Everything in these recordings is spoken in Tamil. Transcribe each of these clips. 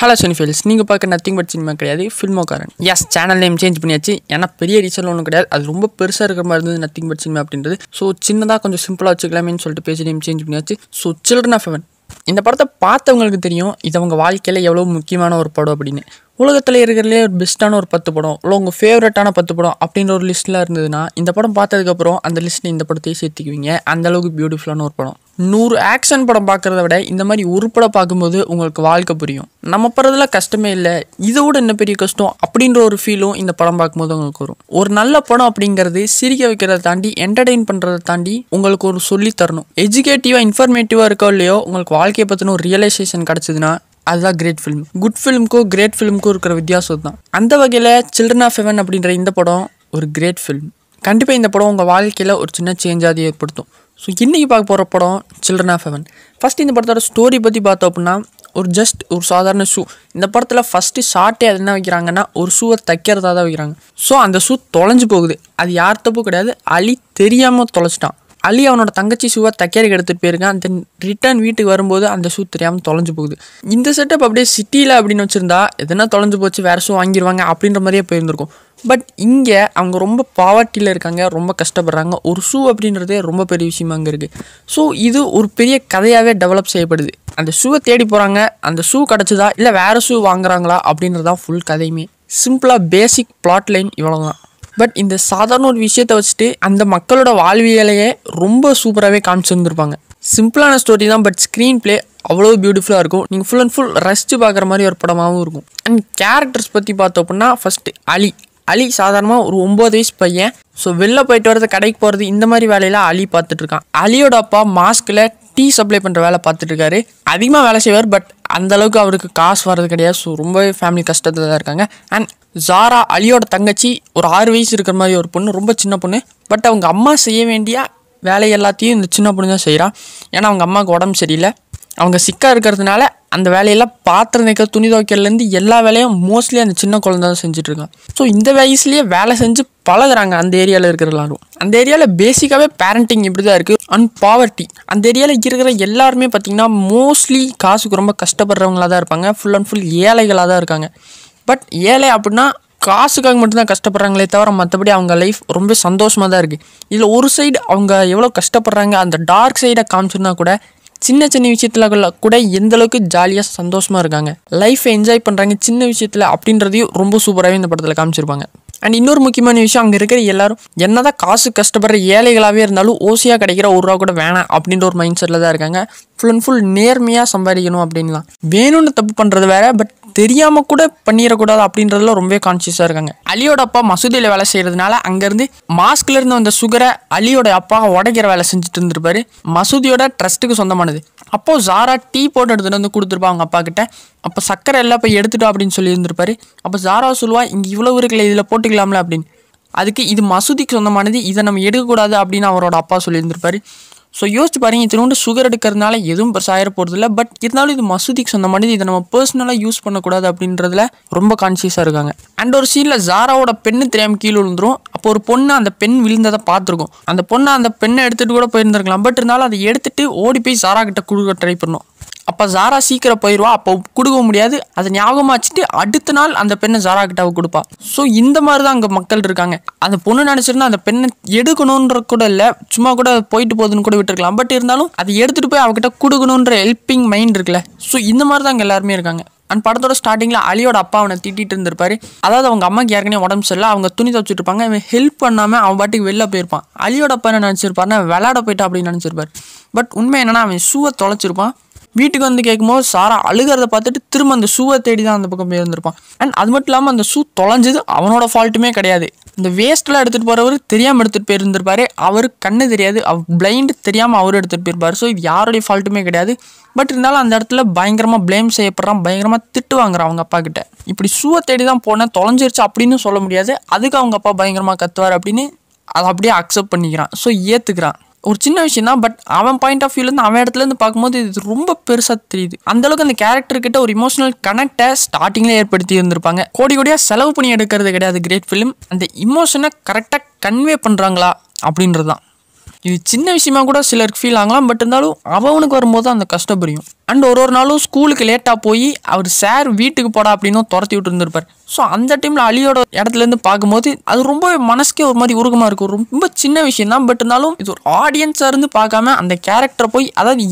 ஹலோ சினிஃபீல்ஸ், நீங்கள் பார்க்க நத்திங் பட் சினிமா கிடையாது, ஃபில்மோக்காரன். எஸ், சேனல் நேம் சேஞ்ச் பண்ணியாச்சு. ஏன்னா பெரிய ரீசன் ஒன்றும் கிடையாது, அது ரொம்ப பெருசாக இருக்கிற மாதிரி இருந்தது நத்திங் பட் சினிமா அப்படின்றது. ஸோ சின்னதாக கொஞ்சம் சிம்பிளாக வச்சுக்கலாமேன்னு சொல்லிட்டு பேசி நேம் சேஞ்ச் பண்ணியாச்சு. ஸோ சில்ட்ரன் ஆஃப் ஹெவன் இந்த படத்தை பார்த்தவங்களுக்கு தெரியும் இது அவங்க வாழ்க்கையில் எவ்வளோ முக்கியமான ஒரு படம் அப்படின்னு. உலகத்தில் இருக்கிறதுலே ஒரு பெஸ்ட்டான ஒரு 10 படம், இல்லை உங்கள் ஃபேவரட்டான 10 படம் அப்படின்ற ஒரு லிஸ்ட்டில் இருந்ததுன்னா இந்த படம் பார்த்ததுக்கப்புறம் அந்த லிஸ்ட்டில் இந்த படத்தையே சேர்த்துக்குவீங்க. அந்தளவுக்கு பியூட்டிஃபுல்லான ஒரு படம். 100 ஆக்ஷன் படம் பார்க்குறத விட இந்த மாதிரி ஒரு படம் பார்க்கும்போது உங்களுக்கு வாழ்க்கை புரியும். நம்ம படுறதுல கஷ்டமே இல்லை, இதை விட என்ன பெரிய கஷ்டம் அப்படின்ற ஒரு ஃபீலும் இந்த படம் பார்க்கும்போது உங்களுக்கு வரும். ஒரு நல்ல படம் அப்படிங்கிறது சிரிக்க வைக்கிறத தாண்டி என்டர்டெயின் பண்ணுறதை தாண்டி உங்களுக்கு ஒரு சொல்லி தரணும். எஜுகேட்டிவாக இன்ஃபர்மேட்டிவாக இருக்கோ இல்லையோ, உங்களுக்கு வாழ்க்கையை பற்றின ஒரு ரியலைசேஷன் கிடச்சிதுன்னா அதுதான் கிரேட் ஃபிலிம். குட் ஃபிலிம்க்கும் கிரேட் ஃபிலிம்க்கும் இருக்கிற வித்தியாசம் தான். அந்த வகையில் சில்ட்ரன் ஆஃப் ஹெவன் அப்படின்ற இந்த படம் ஒரு கிரேட் ஃபிலிம். கண்டிப்பாக இந்த படம் உங்கள் வாழ்க்கையில் ஒரு சின்ன சேஞ்சாக ஏற்படுத்தும். ஸோ இன்றைக்கி பார்க்க போகிற படம் சில்ட்ரன் ஆஃப் ஹெவன். ஃபஸ்ட்டு இந்த படத்தோட ஸ்டோரி பற்றி பார்த்தோம் அப்படின்னா, ஒரு சாதாரண ஷூ. இந்த படத்தில் ஃபஸ்ட்டு ஷார்ட்டே அது என்ன வைக்கிறாங்கன்னா, ஒரு ஷூவை தைக்கிறதா தான் வைக்கிறாங்க. ஸோ அந்த ஷூ தொலைஞ்சு போகுது. அது யார் தப்பு கிடையாது, அலி தெரியாமல் தொலைச்சிட்டான். அலி அவனோட தங்கச்சி ஷூவை தைக்கிறதுக்கு எடுத்துகிட்டு போயிருக்கான். தென் ரிட்டர்ன் வீட்டுக்கு வரும்போது அந்த ஷூ தெரியாமல் தொலைஞ்சு போகுது. இந்த செட்டப் அப்படியே சிட்டியில் அப்படின்னு வச்சுருந்தா எதனா தொலைஞ்சு போச்சு வேறு ஷூ வாங்கிடுவாங்க அப்படின்ற மாதிரியே போயிருந்திருக்கும். பட் இங்கே அவங்க ரொம்ப பாவர்ட்டியில் இருக்காங்க, ரொம்ப கஷ்டப்படுறாங்க. ஒரு ஷூ அப்படின்றதே ரொம்ப பெரிய விஷயமா அங்கே இருக்குது. ஸோ இது ஒரு பெரிய கதையாகவே டெவலப் செய்யப்படுது. அந்த ஷூவை தேடி போகிறாங்க, அந்த ஷூ கிடச்சிதா இல்லை வேறு ஷூ வாங்குறாங்களா அப்படின்றதான் ஃபுல் கதையுமே. சிம்பிளாக பேசிக் பிளாட் லைன் இவ்வளோ தான். பட் இந்த சாதாரண ஒரு விஷயத்தை வச்சுட்டு அந்த மக்களோட வாழ்வியலையே ரொம்ப சூப்பராகவே காமிச்சிருந்துருப்பாங்க. சிம்பிளான ஸ்டோரி தான், பட் ஸ்க்ரீன் பிளே அவ்வளோ பியூட்டிஃபுல்லாக இருக்கும். நீங்கள் ஃபுல் அண்ட் ஃபுல் ரசித்து பார்க்குற மாதிரி ஒரு படமாகவும் இருக்கும். அண்ட் கேரக்டர்ஸ் பற்றி பார்த்தோம் அப்படின்னா, ஃபஸ்ட்டு அலி சாதாரணமாக ஒரு 9 வயசு பையன். ஸோ வெளில போயிட்டு வரது, கடைக்கு போகிறது, இந்த மாதிரி வேலையெல்லாம் அலி பார்த்துட்ருக்கான். அலியோட அப்பா மாஸ்கில் டீ சப்ளை பண்ணுற வேலை பார்த்துட்ருக்காரு. அதிகமாக வேலை செய்வார், பட் அந்தளவுக்கு அவருக்கு காசு வர்றது கிடையாது. ஸோ ரொம்பவே ஃபேமிலி கஷ்டத்தில் தான் இருக்காங்க. அண்ட் ஜாரா அலியோட தங்கச்சி, ஒரு 6 வயசு இருக்கிற மாதிரி ஒரு பொண்ணு, ரொம்ப சின்ன பொண்ணு. பட் அவங்க அம்மா செய்ய வேண்டிய வேலை எல்லாத்தையும் இந்த சின்ன பொண்ணு தான் செய்கிறான். ஏன்னா அவங்க அம்மாவுக்கு உடம்பு சரியில்லை, அவங்க சிக்காக இருக்கிறதுனால அந்த வேலையெல்லாம் பாத்திரம் நிற்க, துணி துவைக்கிறதுலேருந்து எல்லா வேலையும் மோஸ்ட்லி அந்த சின்ன குழந்தை தான் செஞ்சுட்ருக்கான். ஸோ இந்த வயசுலேயே வேலை செஞ்சு பழகுறாங்க அந்த ஏரியாவில் இருக்கிற எல்லாரும். அந்த ஏரியாவில் பேசிக்காகவே பேரண்டிங் இப்படி தான் இருக்குது. அண்ட் பாவர்ட்டி, அந்த ஏரியாவில் இருக்கிற எல்லாருமே பார்த்திங்கன்னா மோஸ்ட்லி காசுக்கு ரொம்ப கஷ்டப்படுறவங்களாக தான் இருப்பாங்க. ஃபுல் அண்ட் ஃபுல் ஏழைகளாக தான் இருக்காங்க. பட் ஏழை அப்படின்னா காசுக்காக மட்டும்தான் கஷ்டப்படுறாங்களே தவிர மற்றபடி அவங்க லைஃப் ரொம்ப சந்தோஷமாக தான் இருக்குது. இதில் ஒரு சைடு அவங்க எவ்வளோ கஷ்டப்படுறாங்க அந்த டார்க் சைடை காமிச்சிருந்தா கூட, சின்ன சின்ன விஷயத்தில் கூட எந்தளவுக்கு ஜாலியாக சந்தோஷமாக இருக்காங்க, லைஃப்பை என்ஜாய் பண்ணுறாங்க சின்ன விஷயத்தில் அப்படின்றதையும் ரொம்ப சூப்பராகவே இந்த படத்தில் காமிச்சிருப்பாங்க. அண்ட் இன்னொரு முக்கியமான விஷயம், அங்கே இருக்கிற எல்லாரும் என்னதான் காசு கஷ்டப்படுற ஏழைகளாகவே இருந்தாலும் ஓசியாக கிடைக்கிற ஒரு ரூபா கூட வேணாம் அப்படின்ற ஒரு மைண்ட் செட்டில் தான் இருக்காங்க. ஃபுல் அண்ட் ஃபுல் நேர்மையாக சம்பாதிக்கணும் அப்படின்லாம். வேணும்னு தப்பு பண்ணுறது வேற, பட் தெரியாமல் கூட பண்ணிடக்கூடாது அப்படின்றதுல ரொம்பவே கான்சியஸாக இருக்காங்க. அலியோட அப்பா மசூதியில் வேலை செய்கிறதுனால அங்கேருந்து மாஸ்க்லேருந்து வந்த சுகரை அலியோட அப்பா உடைக்கிற வேலை செஞ்சுட்டு இருந்திருப்பாரு. மசூதியோட ட்ரஸ்ட்டுக்கு சொந்தமானது. அப்போது ஜாரா டீ போட்டு எடுத்துகிட்டு வந்து கொடுத்துருப்பா அவங்க அப்பா கிட்ட. அப்போ சக்கரை எல்லாம் போய் எடுத்துட்டோம் அப்படின்னு சொல்லியிருந்திருப்பாரு. அப்போ ஜாரா சொல்லுவா, இங்கே இவ்வளோ இருக்குல்ல, இதில் போட்டுக்கலாம்ல அப்படின்னு. அதுக்கு இது மசூதிக்கு சொந்தமானது, இதை நம்ம எடுக்கக்கூடாது அப்படின்னு அவரோட அப்பா சொல்லியிருந்திருப்பாரு. ஸோ யோசிச்சு பாருங்க, இத்தினோண்டு சுகர் எடுக்கிறதுனால எதுவும் பெருசாயிர போகிறது இல்லை. பட் இருந்தாலும் இது மசூதிக்கு சொந்தமானது, இதை நம்ம பர்சனலாக யூஸ் பண்ணக்கூடாது அப்படின்றதுல ரொம்ப கான்சியஸாக இருக்காங்க. அண்ட் ஒரு சீனில் ஜாராவோட பெண்ணு தெரியாமல் கீழே விழுந்துரும். அப்போ ஒரு பொண்ணு அந்த பெண் விழுந்ததை பார்த்துருக்கோம். அந்த பொண்ணை அந்த பெண்ணை எடுத்துகிட்டு கூட போயிருந்துருக்கலாம். பட் இருந்தாலும் அதை எடுத்துகிட்டு ஓடி போய் ஜாரா கிட்ட கொடுக்க ட்ரை பண்ணோம். அப்போ ஜாரா சீக்கிரம் போயிடுவா. அப்போ கொடுக்க முடியாது, அதை ஞாபகமாக வச்சுட்டு அடுத்த நாள் அந்த பெண்ணை ஜாரா கிட்ட கொடுப்பா. ஸோ இந்த மாதிரி தான் அங்கே மக்கள் இருக்காங்க. அந்த பொண்ணு நினச்சிருந்தா அந்த பெண்ணை எடுக்கணுன்ற கூட இல்லை, சும்மா கூட போயிட்டு போகுதுன்னு கூட விட்டுருக்கலாம். பட் இருந்தாலும் அதை எடுத்துகிட்டு போய் அவகிட்ட கொடுக்கணுன்ற ஹெல்பிங் மைண்ட் இருக்குல்ல. ஸோ இந்த மாதிரி தான் அங்கே எல்லாருமே இருக்காங்க. அண்ட் படத்தோட ஸ்டார்டிங்கில் அலியோட அப்பா அவனை திட்டிகிட்டு இருந்திருப்பாரு. அதாவது அவங்க அம்மாக்கு ஏற்கனவே உடம்பு சரியில்லை, அவங்க துணி துவச்சிட்டு இருப்பாங்க. அவன் ஹெல்ப் பண்ணாமல் அவன் பாட்டுக்கு வெளில போயிருப்பான். அலியோட அப்பா என்ன நினச்சிருப்பாருன்னா விளையாட போயிட்டா அப்படின்னு நினச்சிருப்பார். பட் உண்மை என்னன்னா அவன் ஷூவை தொலைச்சிருப்பான். வீட்டுக்கு வந்து கேட்கும்போது சாரா அழுகிறத பார்த்துட்டு திரும்ப அந்த ஷூவை தேடி தான் அந்த பக்கம் போயிருந்திருப்பான். அண்ட் அது மட்டும் இல்லாமல் அந்த ஷூ தொலைஞ்சது அவனோட ஃபால்ட்டுமே கிடையாது. இந்த வேஸ்ட்லாம் எடுத்துகிட்டு போகிறவர் தெரியாமல் எடுத்துகிட்டு போயிருந்திருப்பாரு. அவருக்கு கண்ணு தெரியாது, பிளைண்டு தெரியாமல் அவர் எடுத்துகிட்டு போயிருப்பார். ஸோ இது யாருடைய ஃபால்ட்டுமே கிடையாது. பட் இருந்தாலும் அந்த இடத்துல பயங்கரமாக ப்ளேம் செய்யப்படுறான், பயங்கரமாக திட்டு வாங்குறான் அவங்க அப்பா கிட்ட. இப்படி ஷூவை தேடி தான் போனேன், தொலைஞ்சிருச்சு அப்படின்னு சொல்ல முடியாது. அதுக்கு அவங்க அப்பா பயங்கரமாக கத்துவார் அப்படின்னு அதை அப்படியே அக்செப்ட் பண்ணிக்கிறான். ஸோ ஏற்றுக்கிறான். ஒரு சின்ன விஷயம் தான், பட் அவன் பாயிண்ட் ஆஃப் வியூலேருந்து அவன் இடத்துலேருந்து பார்க்கும்போது இது ரொம்ப பெருசாக தெரியுது. அந்தளவுக்கு அந்த கேரக்டர்கிட்ட ஒரு இமோஷனல் கனெக்டை ஸ்டார்டிங்லேயே ஏற்படுத்தி இருந்திருப்பாங்க. கோடியாக செலவு பண்ணி எடுக்கிறது கிடையாது கிரேட் ஃபிலிம். அந்த இமோஷனை கரெக்டாக கன்வே பண்ணுறாங்களா அப்படின்றது தான். இது சின்ன விஷயமா கூட சிலருக்கு ஃபீல் ஆகலாம். பட் இருந்தாலும் அவனுக்கு வரும்போது அந்த கஷ்டம் புரியும். அண்ட் ஒரு நாளும் ஸ்கூலுக்கு லேட்டாக போய் அவர் சார் வீட்டுக்கு போடா அப்படின்னும் துரத்தி விட்டு இருந்திருப்பார். ஸோ அந்த டைமில் அலியோட இடத்துலேருந்து பார்க்கும்போது அது ரொம்ப மனசுக்கே ஒரு மாதிரி உருகமாக இருக்கும். ரொம்ப சின்ன விஷயம் தான், பட் இருந்தாலும் இது ஒரு ஆடியன்ஸாக இருந்து பார்க்காம அந்த கேரக்டரை போய் அதாவது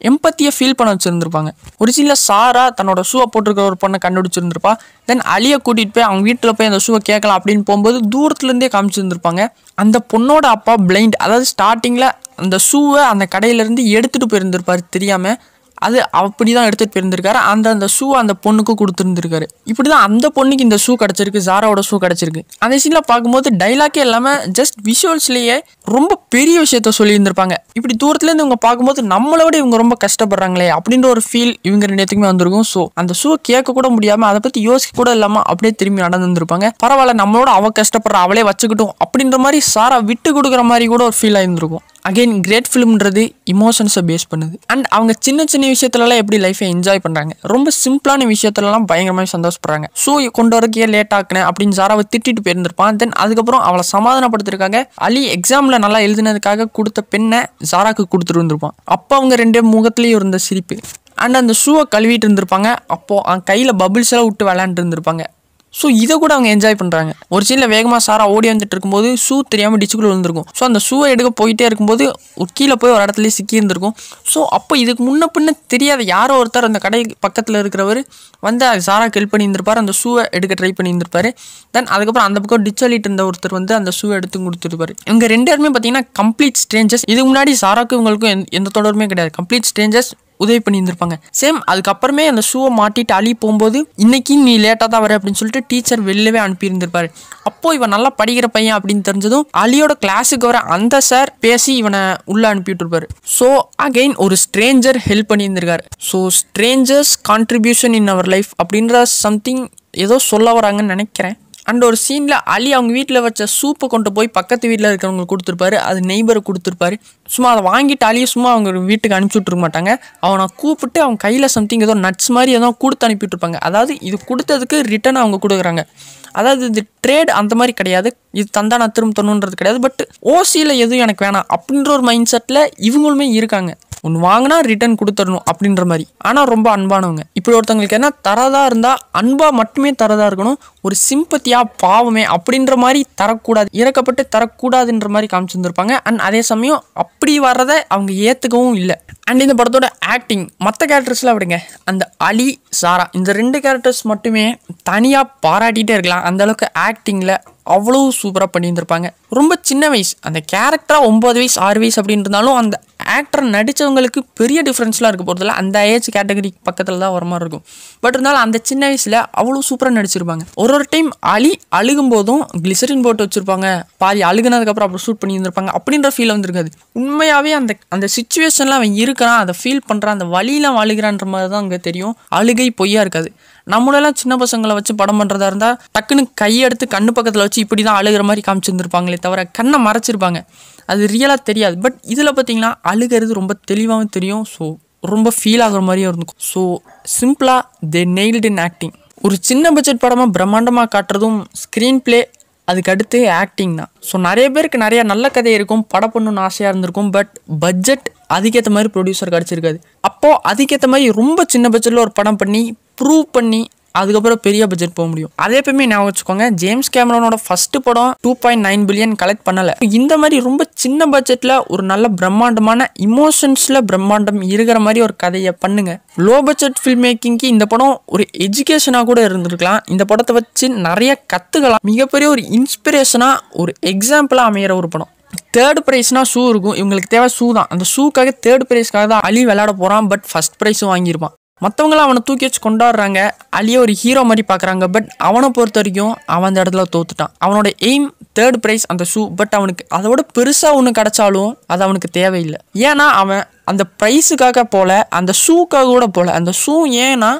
எம்பத்தியை ஃபீல் பண்ண வச்சுருந்துருப்பாங்க. ஒரு சில சாரா தன்னோட ஷூவை போட்டிருக்கிற ஒரு பொண்ணை கண்டுபிடிச்சிருந்துருப்பா. தென் அலியை கூட்டிகிட்டு போய் அவங்க வீட்டில் போய் அந்த ஷூவை கேட்கலாம் அப்படின்னு போகும்போது தூரத்துலேருந்தே காமிச்சிருந்துருப்பாங்க. அந்த பொண்ணோட அப்பா பிளைண்ட், அதாவது ஸ்டார்டிங்கில் அந்த ஷூவை அந்த கடையிலேருந்து எடுத்துகிட்டு போயிருந்திருப்பார் தெரியாமல். அது அப்படி தான் எடுத்துகிட்டு போயிருந்திருக்காரு. அந்த ஷூ அந்த பொண்ணுக்கு கொடுத்துருந்துருக்காரு. இப்படி தான் அந்த பொண்ணுக்கு இந்த ஷூ கிடச்சிருக்கு, ஜாராவோட ஷூ கிடச்சிருக்கு. அந்த சீனில் பார்க்கும்போது டைலாக்கே இல்லாமல் ஜஸ்ட் விஷுவல்ஸ்லேயே ரொம்ப பெரிய விஷயத்த சொல்லியிருந்திருப்பாங்க. இப்படி தூரத்துலேருந்து இவங்க பார்க்கும்போது நம்மளோட இவங்க ரொம்ப கஷ்டப்படுறாங்களே அப்படின்ற ஒரு ஃபீல் இவங்க ரெண்டுத்துக்குமே வந்திருக்கும். ஸோ அந்த ஷூ கேட்க கூட முடியாமல் அதை பற்றி யோசிக்க கூட இல்லாமல் அப்படியே திரும்பி நடந்துருப்பாங்க. பரவாயில்ல, நம்மளோட அவ கஷ்டப்படுற அவளே வச்சுக்கிட்டோம் அப்படின்ற மாதிரி சாரா விட்டு கொடுக்குற மாதிரி கூட ஒரு ஃபீல் ஆயிருந்திருக்கும். அகெயின் கிரேட் ஃபிலிம்ன்றது இமோஷன்ஸை பேஸ் பண்ணுது. அண்ட் அவங்க சின்ன சின்ன விஷயத்துலலாம் எப்படி லைஃபை என்ஜாய் பண்ணுறாங்க, ரொம்ப சிம்பிளான விஷயத்துலலாம் பயங்கரமாக சந்தோஷப்படுறாங்க. ஷூ கொண்டு வரக்கே லேட் ஆக்குனேன் அப்படின்னு சாராவை திட்டிட்டு போயிருந்திருப்பான். தென் அதுக்கப்புறம் அவளை சமாதானப்படுத்திருக்காங்க. அலி எக்ஸாமில் நல்லா எழுதினதுக்காக கொடுத்த பெண்ணை சாராக்கு கொடுத்துட்டு இருந்திருப்பான். அப்போ அவங்க ரெண்டே முகத்துலேயும் இருந்த சிரிப்பு. அண்ட் அந்த ஷூவை கழுவிட்டு இருந்திருப்பாங்க. அப்போது கையில் பபிள்ஸ் எல்லாம் விட்டு விளையாண்டு இருந்திருப்பாங்க. ஸோ இதை கூட அவங்க என்ஜாய் பண்ணுறாங்க. ஒரு சீனில் வேகமாக சாரா ஓடி வந்துட்டு இருக்கும்போது ஷூ தெரியாமல் டிச்சுக்குள்ளே விழுந்திருக்கும். ஸோ அந்த ஷூவை எடுக்க போயிட்டே இருக்கும்போது ஒரு கீழே போய் ஒரு இடத்துலேயே சிக்கி இருந்திருக்கும். ஸோ அப்போ இதுக்கு முன்ன பின்ன தெரியாத யாரோ ஒருத்தர் அந்த கடை பக்கத்தில் இருக்கிறவர் வந்து சாராக்கு ஹெல்ப் பண்ணியிருந்திருப்பார். அந்த ஷூவை எடுக்க ட்ரை பண்ணியிருந்திருப்பாரு. தென் அதுக்கப்புறம் அந்த பக்கம் டிச் அள்ளிட்டு இருந்த ஒருத்தர் வந்து அந்த ஷூவை எடுத்து கொடுத்துருப்பாரு. இவங்க ரெண்டு பேருமே பார்த்தீங்கன்னா கம்ப்ளீட் ஸ்ட்ரேஞ்சர்ஸ். இதுக்கு முன்னாடி சாராக்கும் இவங்களுக்கும் எந்த தொடர்புமே கிடையாது. கம்ப்ளீட் ஸ்ட்ரேஞ்சர்ஸ் உதவி பண்ணியிருந்திருப்பாங்க. சேம் அதுக்கப்புறமே அந்த ஷூவை மாட்டிட்டு அலி போகும்போது இன்னைக்கு நீ லேட்டாக தான் வர அப்படின்னு சொல்லிட்டு டீச்சர் வெளிலவே அனுப்பியிருந்திருப்பாரு. அப்போ இவன் நல்லா படிக்கிற பையன் அப்படின்னு தெரிஞ்சதும் அலியோட கிளாஸுக்கு வர அந்த சார் பேசி இவனை உள்ள அனுப்பிவிட்டுருப்பாரு. ஸோ அகெயின் ஒரு ஸ்ட்ரேஞ்சர் ஹெல்ப் பண்ணியிருந்திருக்காரு. So strangers contribution in our life அப்படின்ற சம்திங் ஏதோ சொல்ல வராங்கன்னு நினைக்கிறேன். அண்ட் ஒரு சீனில் அலி அவங்க வீட்டில் வச்ச சூப்பை கொண்டு போய் பக்கத்து வீட்டில் இருக்கிறவங்களுக்கு கொடுத்துருப்பாரு. அது நெய்பரை கொடுத்துருப்பாரு. சும்மா அதை வாங்கிட்டு அலியை சும்மா அவங்க வீட்டுக்கு அனுப்பிச்சி விட்ருக்க மாட்டாங்க. அவனை கூப்பிட்டு அவங்க கையில் சம்திங் ஏதோ நட்ஸ் மாதிரி ஏதோ கொடுத்து அனுப்பிவிட்டுருப்பாங்க. அதாவது இது கொடுத்ததுக்கு ரிட்டன் அவங்க கொடுக்குறாங்க. அதாவது இது ட்ரேட் அந்த மாதிரி கிடையாது, இது தந்தா நான் திரும்ப தரணுன்றது கிடையாது. பட் ஓசியில் எதுவும் எனக்கு வேணாம் அப்படின்ற ஒரு மைண்ட் செட்டில் இவங்களுமே இருக்காங்க. ஒன்று வாங்கினா ரிட்டர்ன் கொடுத்துடணும் அப்படின்ற மாதிரி. ஆனால் ரொம்ப அன்பானவங்க. இப்படி ஒருத்தவங்களுக்கு என்ன தரதா இருந்தால் அன்பாக மட்டுமே தரதா இருக்கணும். ஒரு சிம்பத்தியாக பாவமே அப்படின்ற மாதிரி தரக்கூடாது, இறக்கப்பட்டு தரக்கூடாதுன்ற மாதிரி காமிச்சிருந்துருப்பாங்க. அண்ட் அதே சமயம் அப்படி வர்றதை அவங்க ஏற்றுக்கவும் இல்லை. அண்ட் இந்த படத்தோட ஆக்டிங் மற்ற கேரக்டர்ஸ்லாம் விடுங்க, அந்த அலி சாரா இந்த ரெண்டு கேரக்டர்ஸ் மட்டுமே தனியாக பாராட்டிகிட்டே இருக்கலாம். அந்தளவுக்கு ஆக்டிங்கில் அவ்வளோ சூப்பராக பண்ணியிருந்திருப்பாங்க. ரொம்ப சின்ன வயசு அந்த கேரக்டராக 9 வயசு 6 வயசு அப்படின்னு இருந்தாலும் அந்த ஆக்டர் நடித்தவங்களுக்கு பெரிய டிஃப்ரென்ஸ்லாம் இருக்க போகிறதில்ல. அந்த ஏஜ் கேட்டகரி பக்கத்தில் தான் வர மாதிரி இருக்கும். பட் இருந்தாலும் அந்த சின்ன வயசில் அவ்வளோ சூப்பராக நடிச்சிருப்பாங்க. ஒரு டைம் அலி அழுகும் போதும் கிளிசரின் போட்டு வச்சுருப்பாங்க. பாதி அழுகுனதுக்கப்புறம் அப்புறம் ஷூட் பண்ணியிருந்திருப்பாங்க. அப்படின்ற ஃபீல் வந்துருக்காது. உண்மையாகவே அந்த சுச்சுவேஷன்லாம் அவன் இருக்கிறான், அதை ஃபீல் பண்ணுறான், அந்த வழியெலாம் அழுகிறான்ற மாதிரி தான் அங்கே தெரியும். அழுகை பொய்யா இருக்காது. நம்மளெல்லாம் சின்ன பசங்களை வச்சு படம் பண்ணுறதா இருந்தால் டக்குன்னு கையெடுத்து கண்ணு பக்கத்தில் வச்சு இப்படி தான் அழுகிற மாதிரி காமிச்சிருந்துருப்பாங்களே தவிர கண்ணை மறைச்சிருப்பாங்க. அது ரியலாக தெரியாது. பட் இதில் பார்த்தீங்கன்னா அழுகிறது ரொம்ப தெளிவாகவும் தெரியும். ஸோ ரொம்ப ஃபீல் ஆகுற மாதிரியும் இருக்கும். ஸோ சிம்பிளாக தே நெயில்டு இன் ஆக்டிங். ஒரு சின்ன பட்ஜெட் படமாக பிரம்மாண்டமாக காட்டுறதும் ஸ்க்ரீன் பிளே, அதுக்கு அடுத்து ஆக்டிங் தான். ஸோ நிறைய பேருக்கு நிறைய நல்ல கதை இருக்கும், படம் பண்ணணும்னு ஆசையாக இருந்திருக்கும். பட் பட்ஜெட் அதுக்கேற்ற மாதிரி ப்ரொடியூசர் கிடச்சிருக்காது. அப்போது அதுக்கேற்ற மாதிரி ரொம்ப சின்ன பட்ஜெட்டில் ஒரு படம் பண்ணி ப்ரூவ் பண்ணி அதுக்கப்புறம் பெரிய பட்ஜெட் போக முடியும். அதே எப்பவுமே ஞாபகம் வச்சுக்கோங்க, ஜேம்ஸ் கேமரோனோட ஃபர்ஸ்ட் படம் 2.9 பில்லியன் கலெக்ட் பண்ணலை. இந்த மாதிரி ரொம்ப சின்ன பட்ஜெட்டில் ஒரு நல்ல பிரம்மாண்டமான இமோஷன்ஸில் பிரம்மாண்டம் இருக்கிற மாதிரி ஒரு கதையை பண்ணுங்க. லோ பட்ஜெட் ஃபில்ம் மேக்கிங்க்கு இந்த படம் ஒரு எஜுகேஷனாக கூட இருந்திருக்கலாம். இந்த படத்தை வச்சு நிறைய கற்றுக்கலாம். மிகப்பெரிய ஒரு இன்ஸ்பிரேஷனாக ஒரு எக்ஸாம்பிளாக அமைகிற ஒரு படம். தேர்ட் ப்ரைஸ்னால் ஷூ இருக்கும். இவங்களுக்கு தேவை ஷூ தான். அந்த ஷூக்காக தேர்ட் ப்ரைஸ்க்காக தான் அலி விளையாட போகிறான். பட் ஃபர்ஸ்ட் ப்ரைஸும் வாங்கியிருப்பான். மற்றவங்களாம் அவனை தூக்கி வச்சு கொண்டாடுறாங்க, அலியை ஒரு ஹீரோ மாதிரி பார்க்குறாங்க. பட் அவனை பொறுத்த வரைக்கும் அவன் அந்த இடத்துல தோத்துட்டான். அவனோட எய்ம் தேர்ட் ப்ரைஸ் அந்த ஷூ. பட் அவனுக்கு அதோட பெருசாக ஒன்று கிடச்சாலும் அது அவனுக்கு தேவையில்லை. ஏன்னா அவன் அந்த ப்ரைஸுக்காக போல, அந்த ஷூக்காக கூட போல. அந்த ஷூ ஏன்னா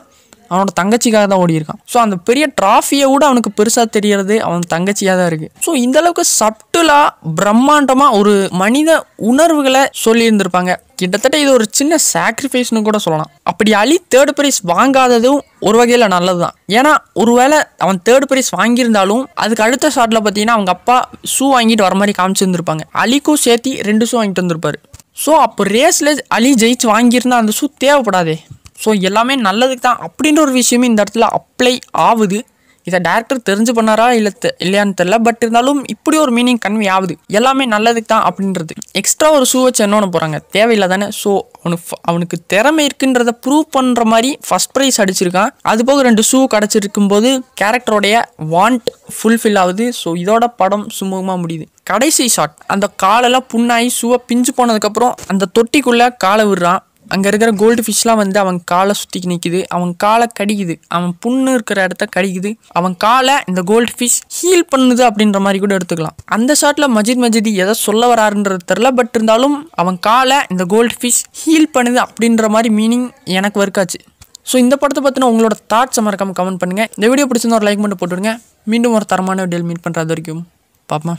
அவனோட தங்கச்சிக்காக தான் ஓடி இருக்கான். ஸோ அந்த பெரிய ட்ராஃபியை கூட அவனுக்கு பெருசாக தெரியறது அவன் தங்கச்சியாக தான் இருக்குது. ஸோ இந்த அளவுக்கு சப்டுலாக பிரம்மாண்டமாக ஒரு மனித உணர்வுகளை சொல்லியிருந்திருப்பாங்க. கிட்டத்தட்ட இது ஒரு சின்ன சாக்ரிஃபைஸ்னு கூட சொல்லலாம். அப்படி அலி தேர்ட் ப்ரைஸ் வாங்காததும் ஒரு வகையில் நல்லது தான். ஏன்னா ஒருவேளை அவன் தேர்ட் ப்ரைஸ் வாங்கியிருந்தாலும் அதுக்கு அடுத்த ஷாட்டில் பார்த்தீங்கன்னா அவங்க அப்பா ஷூ வாங்கிட்டு வர மாதிரி காமிச்சிருந்துருப்பாங்க. அலிக்கும் சேர்த்து 2 ஷூ வாங்கிட்டு வந்திருப்பாரு. ஸோ அப்போ ரேஸில் அலி ஜெயிச்சு வாங்கியிருந்தா அந்த ஷூ தேவைப்படாதே. ஸோ எல்லாமே நல்லதுக்கு தான் அப்படின்ற ஒரு விஷயமே இந்த இடத்துல அப்ளை ஆகுது. இதை டேரக்டர் தெரிஞ்சு பண்ணாரா இல்லையான்னு தெரில. பட் இருந்தாலும் இப்படி ஒரு மீனிங் கன்வே ஆகுது. எல்லாமே நல்லதுக்கு தான் அப்படின்றது. எக்ஸ்ட்ரா ஒரு ஷூ வச்சு என்ன பண்ண போகிறாங்க, தேவையில்லை தானே. ஸோ அவனுக்கு திறமை இருக்குன்றத ப்ரூவ் பண்ணுற மாதிரி ஃபர்ஸ்ட் ப்ரைஸ் அடிச்சிருக்கான். அது போக 2 ஷூ கிடச்சிருக்கும் போது கேரக்டரோடைய வாண்ட் ஃபுல்ஃபில் ஆகுது. ஸோ இதோட படம் சுமூகமாக முடியுது. கடைசி ஷாட், அந்த காலெல்லாம் புண்ணாகி ஷூவை பிஞ்சு போனதுக்கப்புறம் அந்த தொட்டிக்குள்ளே காலை விடுறான். அங்கே இருக்கிற கோல்டு ஃபிஷ்லாம் வந்து அவன் காலை சுற்றிக்கு நிற்கிது, அவன் காலை கடிக்குது, அவன் புண்ணு இருக்கிற இடத்த கடிக்குது, அவன் காலை இந்த கோல்டு ஃபிஷ் ஹீல் பண்ணுது அப்படின்ற மாதிரி கூட எடுத்துக்கலாம். அந்த ஷாட்டில் மஜித் எதை சொல்ல வராருன்றது தெரில. பட் இருந்தாலும் அவன் காலை இந்த கோல்டு ஃபிஷ் ஹீல் பண்ணுது அப்படின்ற மாதிரி மீனிங் எனக்கு வர்க்காச்சு. ஸோ இந்த படத்தை பற்றின உங்களோட தாட்ஸை மறக்காமல் கமெண்ட் பண்ணுங்கள். இந்த வீடியோ பிடிச்சிருந்தா ஒரு லைக் மட்டும் போட்டுவிடுங்க. மீண்டும் ஒரு தரமான வீடியோவில் மீட் பண்ணுறது வரைக்கும் பாப்பா.